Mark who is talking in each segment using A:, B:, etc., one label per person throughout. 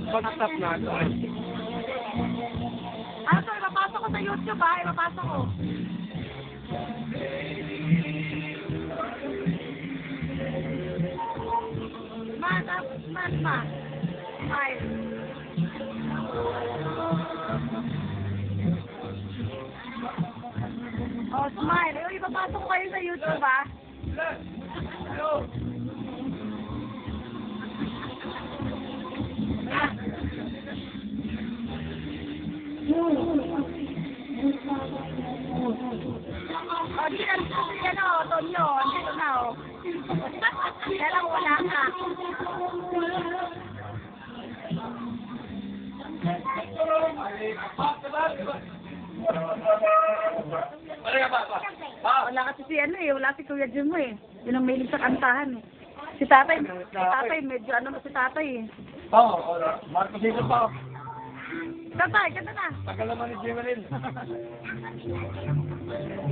A: Pag-stop na ito.
B: Ano to, ipapasok ko sa YouTube ha, ipapasok ko. Ma. Smile. Oh, smile. Ayun, ipapasok ko kayo sa YouTube ha. Oh, di na yan o, Tonyo. Dito na o. Kaya lang wala ka. Wala kasi si ano eh, wala si Kuya Jim mo eh. Yun ang mahilig sa kantahan eh. Si tatay medyo ano si tatay eh.
A: Oo, Marcos dito pa.
B: Tatay, ganda na.
A: Tagal naman ni Jimelin.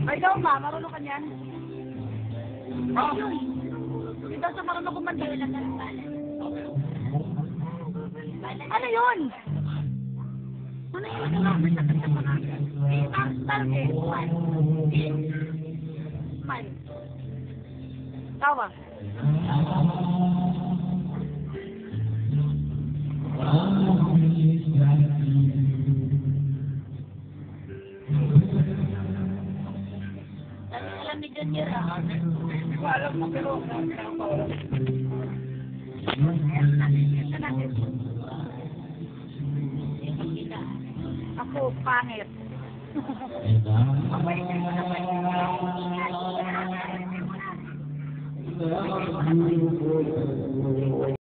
B: Ay, ikaw ma, marunong ka niyan? Hindi daw sa marunong kumanda. Ano yun? Ano yun? Smile. Tawa. Alam ni Junior ah.
A: Alam mo pero
B: ako pangit.